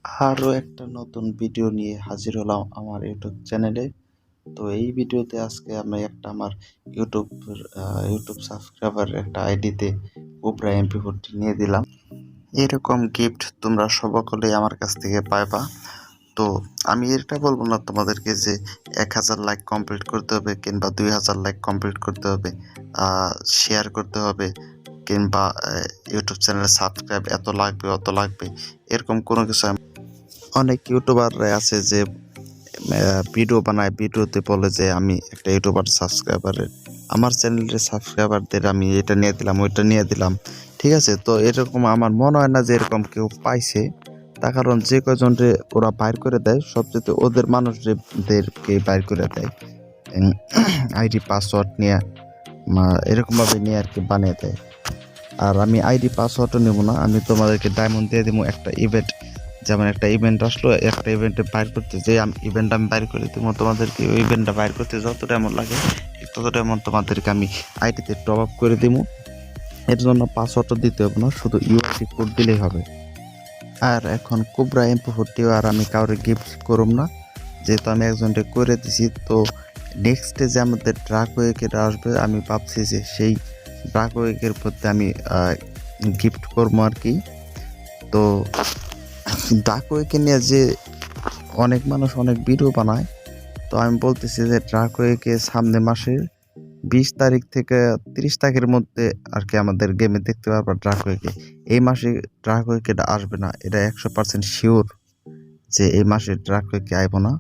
আরও একটা নতুন ভিডিও নিয়ে হাজির হলাম আমার ইউটিউব চ্যানেলে। তো এই ভিডিওতে আজকে আমি আমার ইউটিউব সাবস্ক্রাইবারের একটা আইডিতে কোবরা MP40 নিয়ে দিলাম। এরকম গিফট তোমরা সকলেই আমার কাছ থেকে পাইবা। তো আমি এটা বলবো না তোমাদেরকে যে 1000 লাইক কমপ্লিট করতে হবে কিংবা 2000 লাইক কমপ্লিট করতে হবে, শেয়ার করতে হবে কিংবা ইউটিউব চ্যানেলে সাবস্ক্রাইব এত লাগবে অত লাগবে, এরকম কোনো কিছু। অনেক ইউটিউবার আছে যে ভিডিও বানায়, ভিডিওতে বলে যে আমি একটা ইউটিউবার সাবস্ক্রাইবারের আমার চ্যানেলের সাবস্ক্রাইবারদের আমি এটা নিয়ে দিলাম ওইটা নিয়ে দিলাম, ঠিক আছে। তো এরকম আমার মনে হয় না যে এরকম কেউ পাইছে। তার কারণ যে কজনরে ওরা বাইর করে দেয় সবচেয়ে ওদের মানুষদেরকে বাইর করে দেয় আইডি পাসওয়ার্ড নিয়ে, এরকমভাবে নিয়ে আর কি বানিয়ে দেয়। আর আমি আইডি পাসওয়ার্ডও নেব না, আমি তোমাদেরকে ডায়মন্ড দিয়ে দেবো একটা ইভেন্ট। যেমন একটা ইভেন্ট আসলো, একটা ইভেন্টে বাইর করতে যে ইভেন্ট আমি বাইর করে দেবো তোমাদেরকে। ওই ইভেন্টটা বাইর করতে যত ডায়মন্ড লাগে ঠিক তত ডায়মন্ড তোমাদেরকে আমি আইডিতে টপ আপ করে দেবো। এর জন্য পাসওয়ার্ডও দিতে হবে না, শুধু ইউআইডি কোড দিলেই হবে। আর এখন কোবরা MP40 আর আমি কাউরে গিফট করব না, যেহেতু আমি একজনকে করে দিছি। তো নেক্সটে যে আমাদের ড্রাক ওয়েকের আসবে, আমি ভাবছি যে সেই ড্রাক ওয়েকের প্রতি আমি গিফট করবো আর কি। তো ড্রাক ওয়েকে নিয়ে যে অনেক মানুষ অনেক ভিডিও বানায়, তো আমি বলতেছি যে ড্রাক ওয়েকে সামনে মাসের 20 তারিখ থেকে 30 তারিখের মধ্যে আর কি আমাদের গেমে দেখতে পারবা ড্রাক ওয়েকে। এই মাসে ড্রাক ওয়েকেটা আসবে না, এটা 100% শিওর যে এই মাসে ড্রাক ওয়েকে আইব না।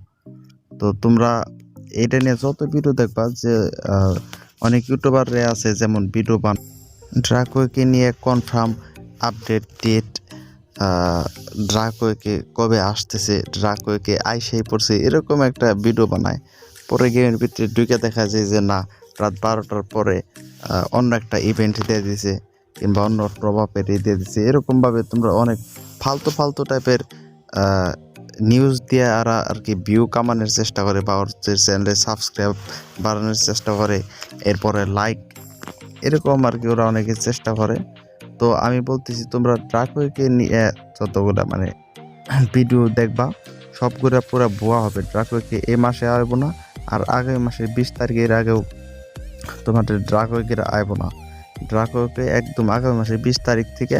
তো তোমরা এটা নিয়ে যত ভিডিও দেখবা যে অনেক ইউটিউবার আছে যেমন ভিডিও ড্রাক ওয়েকে নিয়ে কনফার্ম আপডেট ডেট, ড্রাক ওয়েকে কবে আসতেছে, ড্রাক ওয়েকে আইসাই পড়ছে, এরকম একটা ভিডিও বানায়। পরে গেমের ভিতরে ঢুকে দেখা যায় যে না, রাত 12টার পরে অন্য একটা ইভেন্ট দিয়ে দিছে কিংবা অন্য প্রভাবের দিয়ে দিছে। এরকমভাবে তোমরা অনেক ফালতু ফালতু টাইপের নিউজ দিয়ে আর কি ভিউ কামানোর চেষ্টা করে বা ওর চ্যানেলে সাবস্ক্রাইব বাড়ানোর চেষ্টা করে, এরপরে লাইক, এরকম আর কি ওরা অনেকে চেষ্টা করে। তো আমি বলতেছি তোমরা ড্রাক ওয়েকে নিয়ে যতগুলা ভিডিও দেখবা সবগুলা পুরো ভুয়া হবে। ড্রাক ওয়েকে এই মাসে আইব না, আর আগামী মাসের 20 তারিখের আগেও তোমাদের ড্রাক ওয়েকের আইব না। ড্রাক ওয়েকে একদম আগামী মাসের 20 তারিখ থেকে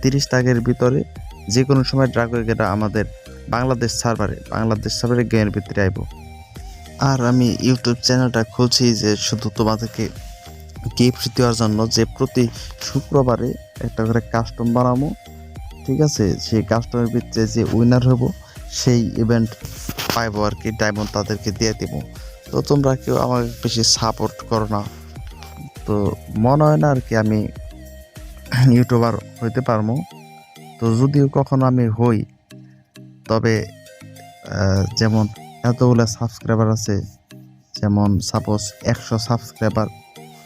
30 তারিখের ভিতরে যে কোনো সময় ড্রাক ওয়েকেরা আমাদের বাংলাদেশ সার্ভারে গেমের ভিতরে আইব। আর আমি ইউটিউব চ্যানেলটা খুলছি যে শুধু তোমাদেরকে গিফট দেওয়ার জন্য, যে প্রতি শুক্রবারে একটা করে কাস্টম বানাবো, ঠিক আছে। সেই কাস্টমের ভিতরে যে উইনার হব সেই ইভেন্ট পাইবো আর কি, ডায়মন্ড তাদেরকে দিয়ে দেবো। তো তোমরা কেউ আমাকে বেশি সাপোর্ট করো না, তো মনে হয় না আর কি আমি ইউটিউবার হইতে পারবো। তো যদিও কখনো আমি হই, তবে যেমন এতগুলো সাবস্ক্রাইবার আছে, যেমন সাপোজ 100 সাবস্ক্রাইবার,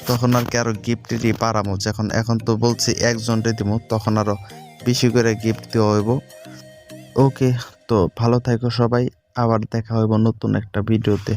তখন আর কি আরো গিফট দিয়ে পারামো। এখন তো বলছি একজনকে দিব, তখন আরো বেশি করে গিফট দেওয়া হইব। ওকে, তো ভালো থাকো সবাই, আবার দেখা হইব নতুন একটা ভিডিওতে।